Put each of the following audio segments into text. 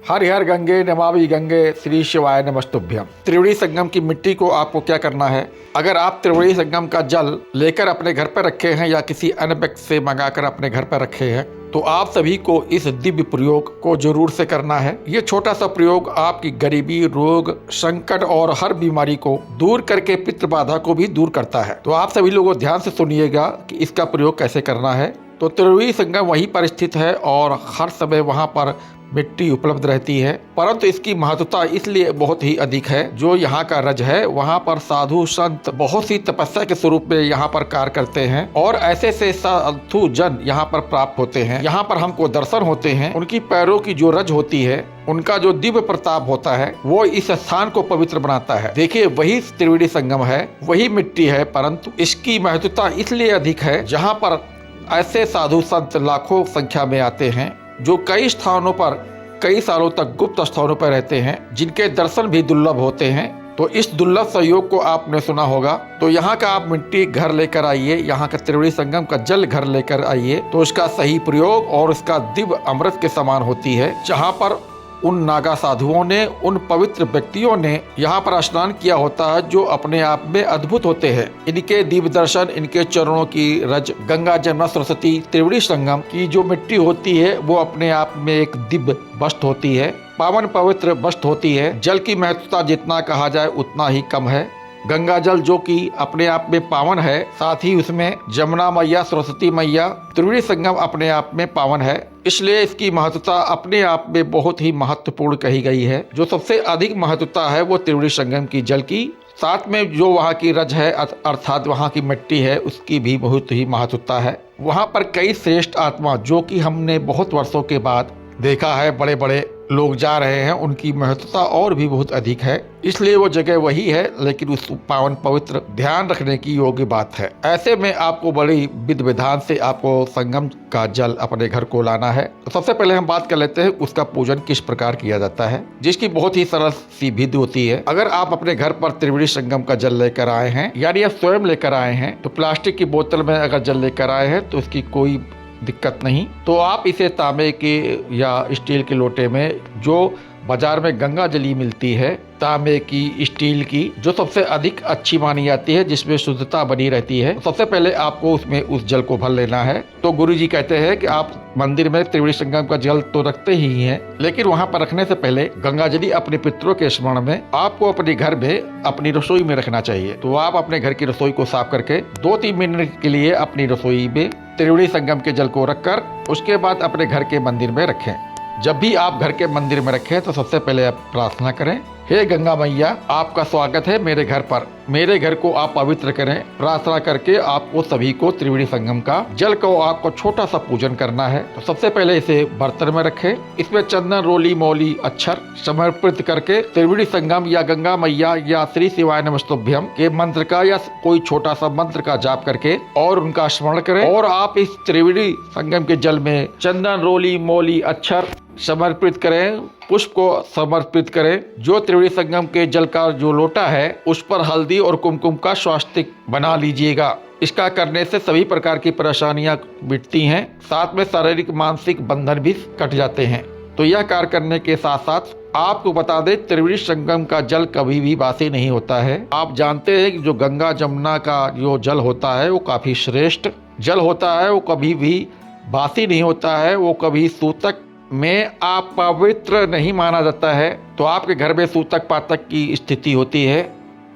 हर हर गंगे नमामि गंगे श्री शिवाय नमस्तुभ्यम। त्रिवेणी संगम की मिट्टी को आपको क्या करना है? अगर आप त्रिवेणी संगम का जल लेकर अपने घर पर रखे हैं या किसी अन्य व्यक्ति से मंगाकर अपने घर पर रखे हैं तो आप सभी को इस दिव्य प्रयोग को जरूर से करना है। ये छोटा सा प्रयोग आपकी गरीबी, रोग, संकट और हर बीमारी को दूर करके पितृ बाधा को भी दूर करता है। तो आप सभी लोगों ध्यान से सुनिएगा कि इसका प्रयोग कैसे करना है। तो त्रिवेणी संगम वहीं पर स्थित है और हर समय वहां पर मिट्टी उपलब्ध रहती है, परंतु इसकी महत्वता इसलिए बहुत ही अधिक है। जो यहाँ का रज है वहाँ पर साधु संत बहुत सी तपस्या के स्वरूप में यहाँ पर कार्य करते हैं और ऐसे से साधु जन यहाँ पर प्राप्त होते हैं। यहाँ पर हमको दर्शन होते हैं। उनकी पैरों की जो रज होती है, उनका जो दिव्य प्रताप होता है, वो इस स्थान को पवित्र बनाता है। देखिए, वही त्रिवेणी संगम है, वही मिट्टी है, परंतु इसकी महत्वता इसलिए अधिक है जहाँ पर ऐसे साधु संत लाखों संख्या में आते हैं जो कई स्थानों पर कई सालों तक गुप्त स्थानों पर रहते हैं, जिनके दर्शन भी दुर्लभ होते हैं। तो इस दुर्लभ सहयोग को आपने सुना होगा। तो यहाँ का आप मिट्टी घर लेकर आइए, यहाँ का त्रिवेणी संगम का जल घर लेकर आइए, तो इसका सही प्रयोग और इसका दिव्य अमृत के समान होती है। जहाँ पर उन नागा साधुओं ने, उन पवित्र व्यक्तियों ने यहाँ पर स्नान किया होता है, जो अपने आप में अद्भुत होते हैं। इनके दिव्य दर्शन, इनके चरणों की रज, गंगा जमुना सरस्वती त्रिवेणी संगम की जो मिट्टी होती है वो अपने आप में एक दिव्य वस्तु होती है, पावन पवित्र वस्तु होती है। जल की महत्वता जितना कहा जाए उतना ही कम है। गंगा जल जो कि अपने आप में पावन है, साथ ही उसमें जमुना मैया, सरस्वती मैया, त्रिवेणी संगम अपने आप में पावन है, इसलिए इसकी महत्वता अपने आप में बहुत ही महत्वपूर्ण कही गई है। जो सबसे अधिक महत्वता है वो त्रिवेणी संगम की जल की, साथ में जो वहाँ की रज है अर्थात वहाँ की मिट्टी है, उसकी भी बहुत ही महत्वता है। वहाँ पर कई श्रेष्ठ आत्मा जो कि हमने बहुत वर्षों के बाद देखा है, बड़े बड़े लोग जा रहे हैं, उनकी महत्वता और भी बहुत अधिक है। इसलिए वो जगह वही है, लेकिन उस पावन पवित्र ध्यान रखने की योग्य बात है। ऐसे में आपको बड़ी विधि विधान से आपको संगम का जल अपने घर को लाना है। तो सबसे पहले हम बात कर लेते हैं उसका पूजन किस प्रकार किया जाता है, जिसकी बहुत ही सरल सी विधि होती है। अगर आप अपने घर पर त्रिवेणी संगम का जल लेकर आए हैं, यानी आप स्वयं लेकर आए हैं, तो प्लास्टिक की बोतल में अगर जल लेकर आए हैं तो उसकी कोई दिक्कत नहीं। तो आप इसे तांबे के या स्टील के लोटे में, जो बाजार में गंगा जली मिलती है, तांबे की, स्टील की, जो सबसे अधिक अच्छी मानी जाती है, जिसमें शुद्धता बनी रहती है, सबसे पहले आपको उसमें उस जल को भर लेना है। तो गुरुजी कहते हैं कि आप मंदिर में त्रिवेणी संगम का जल तो रखते ही हैं, लेकिन वहाँ पर रखने से पहले गंगा जली अपने पितरों के स्मरण में आपको अपने घर में अपनी रसोई में रखना चाहिए। तो आप अपने घर की रसोई को साफ करके 2-3 मिनट के लिए अपनी रसोई में त्रिवेणी संगम के जल को रखकर उसके बाद अपने घर के मंदिर में रखें। जब भी आप घर के मंदिर में रखें तो सबसे पहले आप प्रार्थना करें, हे गंगा मैया, आपका स्वागत है मेरे घर पर, मेरे घर को आप पवित्र करें। प्रार्थना करके आपको सभी को त्रिवेणी संगम का जल को आपको छोटा सा पूजन करना है। तो सबसे पहले इसे बर्तन में रखें, इसमें चंदन, रोली, मौली, अक्षर समर्पित करके त्रिवेणी संगम या गंगा मैया या श्री शिवाय नमस्तुभ्यम के मंत्र का या कोई छोटा सा मंत्र का जाप करके और उनका स्मरण करें। और आप इस त्रिवेणी संगम के जल में चंदन, रोली, मौली, अक्षर समर्पित करें, पुष्प को समर्पित करें। जो त्रिवेणी संगम के जल का जो लोटा है उस पर हल्दी और कुमकुम का स्वास्तिक बना लीजिएगा। इसका करने से सभी प्रकार की परेशानियां मिटती हैं, साथ में शारीरिक मानसिक बंधन भी कट जाते हैं। तो यह कार्य करने के साथ साथ आपको बता दें, त्रिवेणी संगम का जल कभी भी बासी नहीं होता है। आप जानते हैं कि जो गंगा जमुना का जो जल होता है वो काफी श्रेष्ठ जल होता है, वो कभी भी बासी नहीं होता है, वो कभी सूतक में आप पवित्र नहीं माना जाता है। तो आपके घर में सूतक पातक की स्थिति होती है,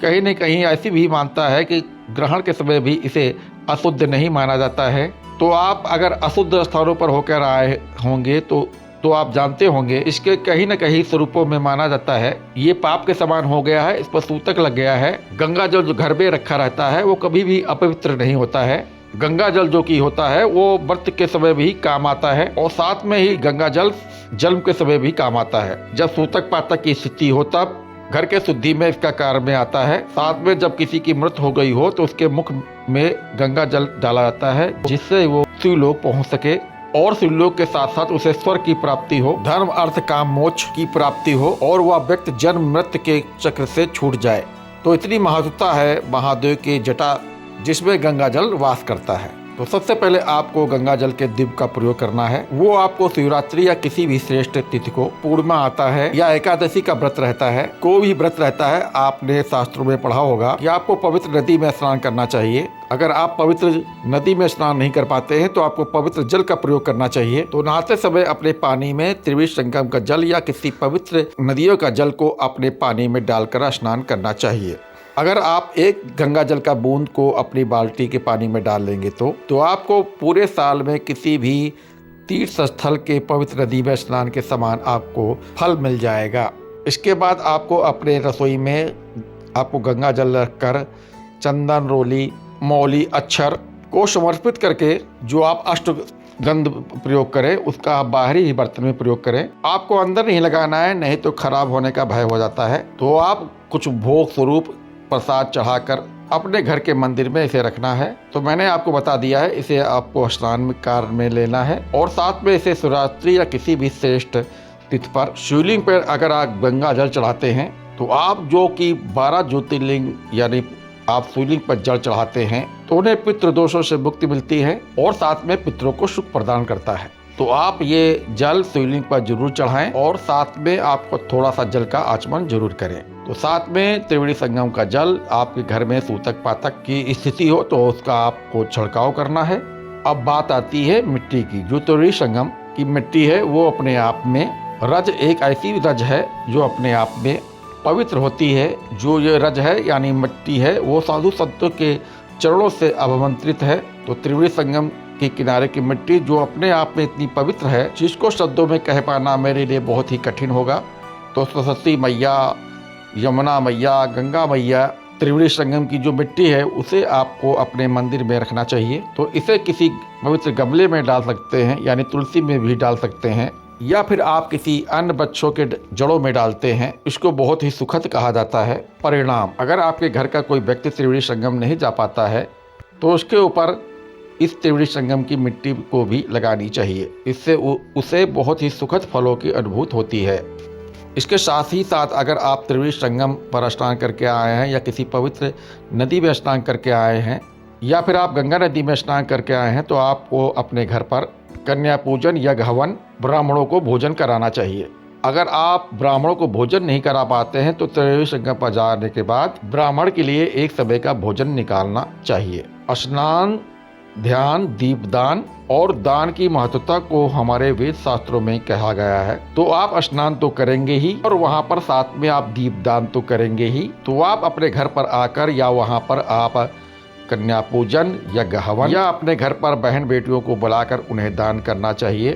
कहीं न कहीं ऐसी भी मानता है कि ग्रहण के समय भी इसे अशुद्ध नहीं माना जाता है। तो आप अगर अशुद्ध स्थानों पर होकर आए होंगे तो आप जानते होंगे इसके कहीं न कहीं स्वरूपों में माना जाता है ये पाप के समान हो गया है, इस पर सूतक लग गया है। गंगा जल जो घर में रखा रहता है वो कभी भी अपवित्र नहीं होता है। गंगा जल जो कि होता है वो व्रत के समय भी काम आता है और साथ में ही गंगा जल जन्म के समय भी काम आता है। जब सूतक पातक की स्थिति हो तब घर के शुद्धि में इसका कार्य में आता है। साथ में जब किसी की मृत्यु हो गई हो तो उसके मुख में गंगा जल डाला जाता है, जिससे वो शिवलोक पहुंच सके और शिवलोक के साथ साथ उसे स्वर्ग की प्राप्ति हो, धर्म अर्थ काम मोक्ष की प्राप्ति हो और वह व्यक्ति जन्म मृत्यु के चक्र से छूट जाए। तो इतनी महत्वता है महादेव के जटा जिसमें गंगा जल वास करता है। तो सबसे पहले आपको गंगा जल के दीप का प्रयोग करना है। वो आपको शिवरात्रि या किसी भी श्रेष्ठ तिथि को, पूर्णिमा आता है या एकादशी का व्रत रहता है, कोई भी व्रत रहता है, आपने शास्त्रों में पढ़ा होगा कि आपको पवित्र नदी में स्नान करना चाहिए। अगर आप पवित्र नदी में स्नान नहीं कर पाते हैं तो आपको पवित्र जल का प्रयोग करना चाहिए। तो नहाते समय अपने पानी में त्रिवेणी संगम का जल या किसी पवित्र नदियों का जल को अपने पानी में डालकर स्नान करना चाहिए। अगर आप एक गंगा जल का बूंद को अपनी बाल्टी के पानी में डाल लेंगे तो आपको पूरे साल में किसी भी तीर्थ स्थल के पवित्र नदी में स्नान के समान आपको फल मिल जाएगा। इसके बाद आपको अपने रसोई में आपको गंगा जल रखकर चंदन, रोली, मौली, अक्षर को समर्पित करके जो आप अष्टगंध प्रयोग करें उसका आप बाहरी ही बर्तन में प्रयोग करें। आपको अंदर नहीं लगाना है, नहीं तो खराब होने का भय हो जाता है। तो आप कुछ भोग स्वरूप प्रसाद चढ़ाकर अपने घर के मंदिर में इसे रखना है। तो मैंने आपको बता दिया है, इसे आपको स्नान काल में लेना है और साथ में इसे शिवरात्रि या किसी भी श्रेष्ठ तिथि पर शिवलिंग पर अगर आप गंगा जल चढ़ाते हैं तो आप जो कि 12 ज्योतिर्लिंग यानी आप शिवलिंग पर जल चढ़ाते हैं तो उन्हें पितृ दोषों से मुक्ति मिलती है और साथ में पितरों को सुख प्रदान करता है। तो आप ये जल शिवलिंग पर जरूर चढ़ाएं और साथ में आपको थोड़ा सा जल का आचमन जरूर करें। तो साथ में त्रिवेणी संगम का जल आपके घर में सूतक पातक की स्थिति हो तो उसका आपको छिड़काव करना है। अब बात आती है मिट्टी की। जो त्रिवेणी संगम की मिट्टी है वो अपने आप में रज एक ऐसी रज है जो अपने आप में पवित्र होती है। जो ये रज है यानी मिट्टी है वो साधु संतों के चरणों से अभिमंत्रित है। तो त्रिवेणी संगम के किनारे की मिट्टी जो अपने आप में इतनी पवित्र है जिसको शब्दों में कह पाना मेरे लिए बहुत ही कठिन होगा। तो सरस्वती मैया, यमुना मैया, गंगा मैया, त्रिवेणी संगम की जो मिट्टी है उसे आपको अपने मंदिर में रखना चाहिए। तो इसे किसी पवित्र गमले में डाल सकते हैं यानी तुलसी में भी डाल सकते हैं या फिर आप किसी अन्य वृक्षों के जड़ों में डालते हैं। इसको बहुत ही सुखद कहा जाता है। परिणाम, अगर आपके घर का कोई व्यक्ति त्रिवेणी संगम नहीं जा पाता है तो उसके ऊपर इस त्रिवेणी संगम की मिट्टी को भी लगानी चाहिए। इससे उसे बहुत ही सुखद फलों की अनुभूति होती है। इसके साथ ही साथ अगर आप त्रिवेणी संगम पर स्नान करके आए हैं या किसी पवित्र नदी में स्नान करके आए हैं या फिर आप गंगा नदी में स्नान करके आए हैं तो आपको अपने घर पर कन्या पूजन या हवन ब्राह्मणों को भोजन कराना चाहिए। अगर आप ब्राह्मणों को भोजन नहीं करा पाते हैं तो त्रिवेणी संगम पर जाने के बाद ब्राह्मण के लिए एक समय का भोजन निकालना चाहिए। स्नान, ध्यान, दीपदान और दान की महत्वता को हमारे वेद शास्त्रों में कहा गया है। तो आप स्नान तो करेंगे ही और वहाँ पर साथ में आप दीपदान तो करेंगे ही। तो आप अपने घर पर आकर या वहाँ पर आप कन्या पूजन या गहवन या अपने घर पर बहन बेटियों को बुलाकर उन्हें दान करना चाहिए।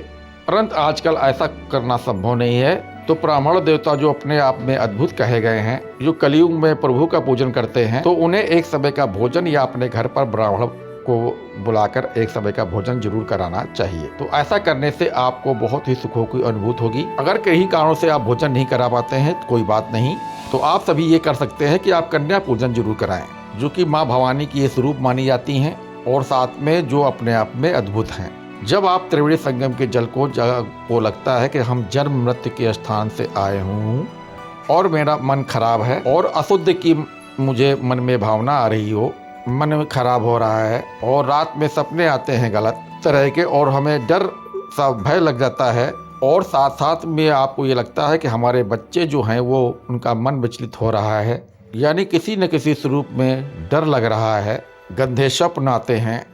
परंतु आजकल ऐसा करना संभव नहीं है। तो ब्राह्मण देवता जो अपने आप में अद्भुत कहे गए हैं, जो कलयुग में प्रभु का पूजन करते हैं, तो उन्हें एक समय का भोजन या अपने घर पर ब्राह्मण को बुलाकर एक समय का भोजन जरूर कराना चाहिए। तो ऐसा करने से आपको बहुत ही सुखों की अनुभूति होगी। अगर कई कारणों से आप भोजन नहीं करा पाते हैं तो कोई बात नहीं, तो आप सभी ये कर सकते हैं कि आप कन्या पूजन जरूर कराएं, जो कि माँ भवानी की ये स्वरूप मानी जाती हैं और साथ में जो अपने आप में अद्भुत हैं। जब आप त्रिवेणी संगम के जल को लगता है कि हम जन्म मृत्यु के स्थान से आए हूँ और मेरा मन खराब है और अशुद्ध की मुझे मन में भावना आ रही हो, मन में खराब हो रहा है और रात में सपने आते हैं गलत तरह के और हमें डर सा भय लग जाता है और साथ साथ में आपको ये लगता है कि हमारे बच्चे जो हैं वो उनका मन विचलित हो रहा है, यानी किसी न किसी स्वरूप में डर लग रहा है, गंदे स्वप्न आते हैं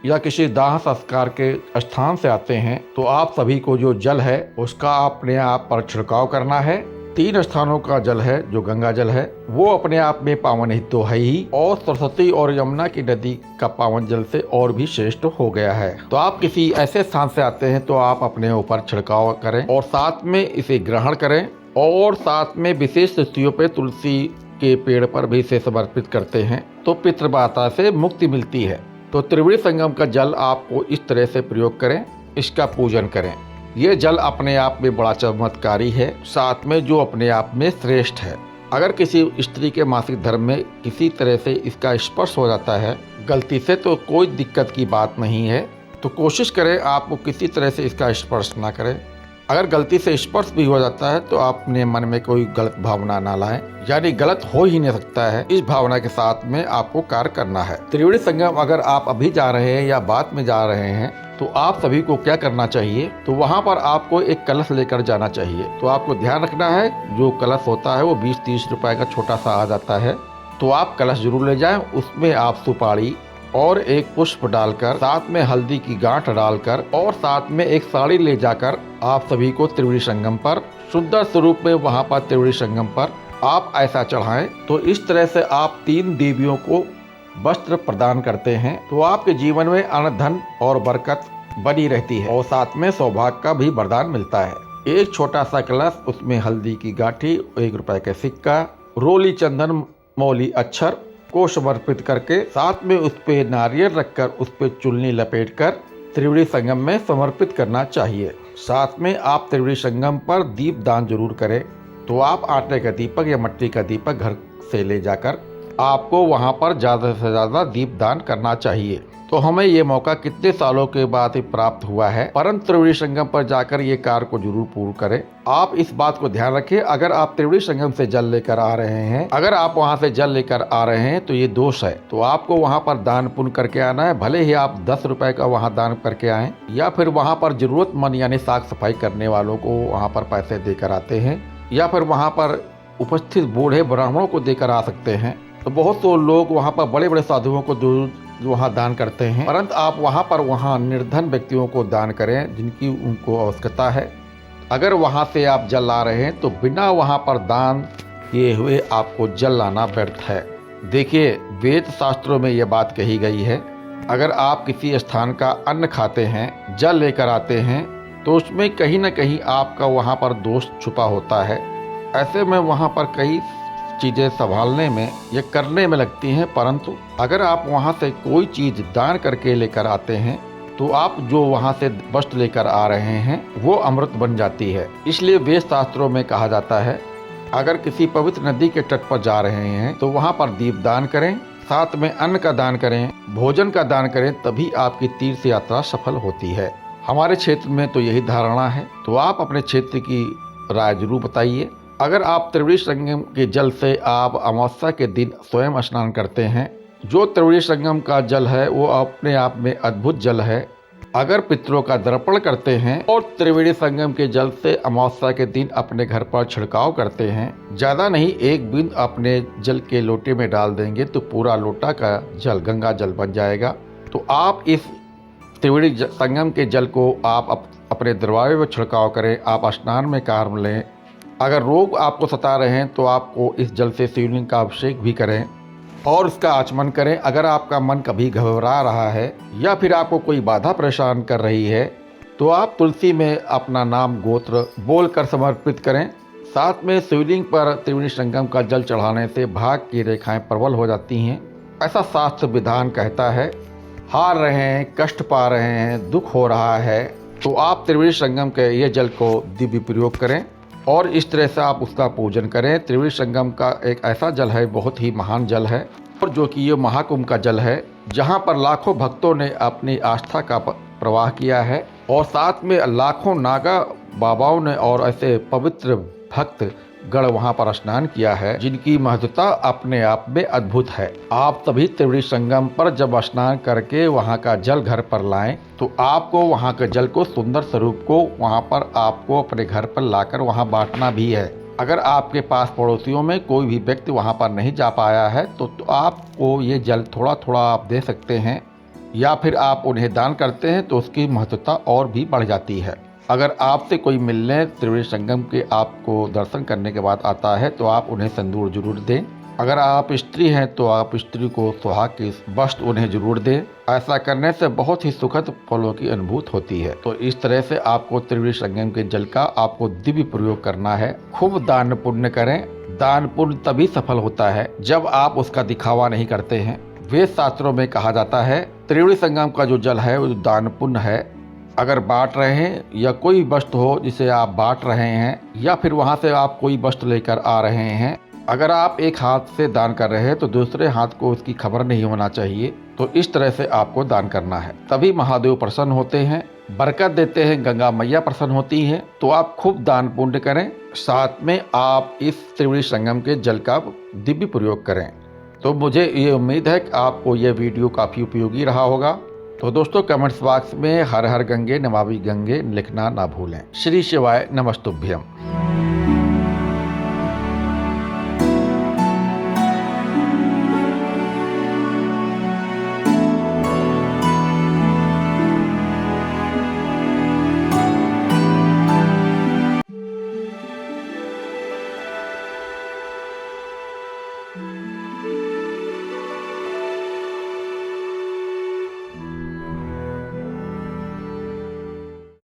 या किसी दाह संस्कार के स्थान से आते हैं, तो आप सभी को जो जल है उसका अपने आप पर छिड़काव करना है। 3 स्थानों का जल है जो गंगा जल है वो अपने आप में पावन ही तो है ही और सरस्वती और यमुना की नदी का पावन जल से और भी श्रेष्ठ हो गया है। तो आप किसी ऐसे स्थान से आते हैं तो आप अपने ऊपर छिड़काव करें और साथ में इसे ग्रहण करें और साथ में विशेष तिथियों पे तुलसी के पेड़ पर भी इसे समर्पित करते हैं तो पितृबाधा से मुक्ति मिलती है। तो त्रिवेणी संगम का जल आपको इस तरह से प्रयोग करें, इसका पूजन करें। ये जल अपने आप में बड़ा चमत्कारी है, साथ में जो अपने आप में श्रेष्ठ है। अगर किसी स्त्री के मासिक धर्म में किसी तरह से इसका स्पर्श हो जाता है गलती से तो कोई दिक्कत की बात नहीं है। तो कोशिश करें आपको किसी तरह से इसका स्पर्श ना करें। अगर गलती से स्पर्श भी हो जाता है तो आप अपने मन में कोई गलत भावना ना लाएं, यानी गलत हो ही नहीं सकता है, इस भावना के साथ में आपको कार्य करना है। त्रिवेणी संगम अगर आप अभी जा रहे हैं या बाद में जा रहे हैं तो आप सभी को क्या करना चाहिए, तो वहाँ पर आपको एक कलश लेकर जाना चाहिए। तो आपको ध्यान रखना है, जो कलश होता है वो 20-30 रुपए का छोटा सा आ जाता है, तो आप कलश जरूर ले जाएं। उसमें आप सुपारी और एक पुष्प डालकर, साथ में हल्दी की गांठ डालकर और साथ में एक साड़ी ले जाकर आप सभी को त्रिवेणी संगम पर सुंदर स्वरूप में वहाँ पर त्रिवेणी संगम पर आप ऐसा चढ़ाएं। तो इस तरह से आप 3 देवियों को वस्त्र प्रदान करते हैं, तो आपके जीवन में अन्न धन और बरकत बनी रहती है और साथ में सौभाग्य का भी वरदान मिलता है। एक छोटा सा कलश, उसमें हल्दी की गांठी, 1 रुपए का सिक्का, रोली चंदन मौली अक्षर को समर्पित करके साथ में उस पे नारियल रखकर उस पे चुन्नी लपेटकर त्रिवेणी संगम में समर्पित करना चाहिए। साथ में आप त्रिवेणी संगम पर दीप दान जरूर करें। तो आप आटे का दीपक या मिट्टी का दीपक घर से ले जाकर आपको वहां पर ज़्यादा से ज़्यादा दीप दान करना चाहिए। तो हमें ये मौका कितने सालों के बाद ही प्राप्त हुआ है, परंतु त्रिवेणी संगम पर जाकर ये कार्य को जरूर पूर्ण करें। आप इस बात को ध्यान रखें, अगर आप त्रिवेणी संगम से जल लेकर आ रहे हैं, अगर आप वहां से जल लेकर आ रहे हैं तो ये दोष है, तो आपको वहां पर दान पुण्य करके आना है। भले ही आप 10 रुपए का वहां दान करके आए या फिर वहां पर जरूरतमंद यानी साफ सफाई करने वालों को वहां पर पैसे देकर आते हैं या फिर वहां पर उपस्थित बूढ़े ब्राह्मणों को देकर आ सकते हैं। तो बहुत से लोग वहाँ पर बड़े बड़े साधुओं को वहाँ दान करते हैं, परंतु आप वहाँ पर निर्धन व्यक्तियों को दान करें जिनकी उनको आवश्यकता है। अगर वहाँ से आप जल ला रहे हैं तो बिना वहाँ पर दान किए हुए आपको जल लाना व्यर्थ है। देखिए, वेद शास्त्रों में यह बात कही गई है, अगर आप किसी स्थान का अन्न खाते हैं, जल लेकर आते हैं, तो उसमें कहीं न कहीं आपका वहाँ पर दोष छुपा होता है। ऐसे में वहाँ पर कई चीज़ें संभालने में या करने में लगती हैं, परंतु अगर आप वहाँ से कोई चीज़ दान करके लेकर आते हैं तो आप जो वहाँ से वस्त्र लेकर आ रहे हैं वो अमृत बन जाती है। इसलिए वेद शास्त्रों में कहा जाता है, अगर किसी पवित्र नदी के तट पर जा रहे हैं तो वहाँ पर दीप दान करें, साथ में अन्न का दान करें, भोजन का दान करें, तभी आपकी तीर्थ यात्रा सफल होती है। हमारे क्षेत्र में तो यही धारणा है। तो आप अपने क्षेत्र की राय जरूर बताइए। अगर आप त्रिवेणी संगम के जल से आप अमावस्या के दिन स्वयं स्नान करते हैं, जो त्रिवेणी संगम का जल है वो अपने आप में अद्भुत जल है। अगर पितरों का तर्पण करते हैं और त्रिवेणी संगम के जल से अमावस्या के दिन अपने घर पर छिड़काव करते हैं, ज़्यादा नहीं 1 बूंद अपने जल के लोटे में डाल देंगे तो पूरा लोटा का जल गंगा जल बन जाएगा। तो आप इस त्रिवेणी संगम के जल को आप अपने दरवाजे में छिड़काव करें, आप स्नान में कार्य लें। अगर रोग आपको सता रहे हैं तो आपको इस जल से शिवलिंग का अभिषेक भी करें और इसका आचमन करें। अगर आपका मन कभी घबरा रहा है या फिर आपको कोई बाधा परेशान कर रही है तो आप तुलसी में अपना नाम गोत्र बोलकर समर्पित करें। साथ में शिवलिंग पर त्रिवेणी संगम का जल चढ़ाने से भाग्य की रेखाएं प्रबल हो जाती हैं, ऐसा शास्त्र विधान कहता है। हार रहे हैं, कष्ट पा रहे हैं, दुख हो रहा है, तो आप त्रिवेणी संगम के ये जल को दिव्य प्रयोग करें और इस तरह से आप उसका पूजन करें। त्रिवेणी संगम का एक ऐसा जल है, बहुत ही महान जल है, और जो कि ये महाकुंभ का जल है, जहाँ पर लाखों भक्तों ने अपनी आस्था का प्रवाह किया है और साथ में लाखों नागा बाबाओं ने और ऐसे पवित्र भक्त गण वहाँ पर स्नान किया है, जिनकी महत्वता अपने आप में अद्भुत है। आप सभी त्रिवेणी संगम पर जब स्नान करके वहाँ का जल घर पर लाएं तो आपको वहाँ के जल को सुंदर स्वरूप को वहाँ पर आपको अपने घर पर लाकर वहाँ बांटना भी है। अगर आपके पास पड़ोसियों में कोई भी व्यक्ति वहाँ पर नहीं जा पाया है तो आपको ये जल थोड़ा थोड़ा आप दे सकते हैं या फिर आप उन्हें दान करते हैं तो उसकी महत्वता और भी बढ़ जाती है। अगर आपसे कोई मिलने त्रिवेणी संगम के आपको दर्शन करने के बाद आता है तो आप उन्हें सिंदूर जरूर दें। अगर आप स्त्री हैं तो आप स्त्री को सुहाग की वस्त्र उन्हें जरूर दें। ऐसा करने से बहुत ही सुखद फलों की अनुभूति होती है। तो इस तरह से आपको त्रिवेणी संगम के जल का आपको दिव्य प्रयोग करना है। खूब दान पुण्य करें। दान पुण्य तभी सफल होता है जब आप उसका दिखावा नहीं करते हैं। वेद शास्त्रों में कहा जाता है त्रिवेणी संगम का जो जल है वो दान पुण्य है। अगर बांट रहे हैं या कोई वस्तु हो जिसे आप बांट रहे हैं या फिर वहां से आप कोई वस्तु लेकर आ रहे हैं, अगर आप एक हाथ से दान कर रहे हैं तो दूसरे हाथ को उसकी खबर नहीं होना चाहिए। तो इस तरह से आपको दान करना है, तभी महादेव प्रसन्न होते हैं बरकत देते हैं, गंगा मैया प्रसन्न होती हैं। तो आप खूब दान पुण्य करें, साथ में आप इस त्रिवेणी संगम के जल का दिव्य प्रयोग करें। तो मुझे ये उम्मीद है कि आपको ये वीडियो काफ़ी उपयोगी रहा होगा। तो दोस्तों कमेंट्स बॉक्स में हर हर गंगे नमामि गंगे लिखना ना भूलें। श्री शिवाय नमस्तुभ्यम।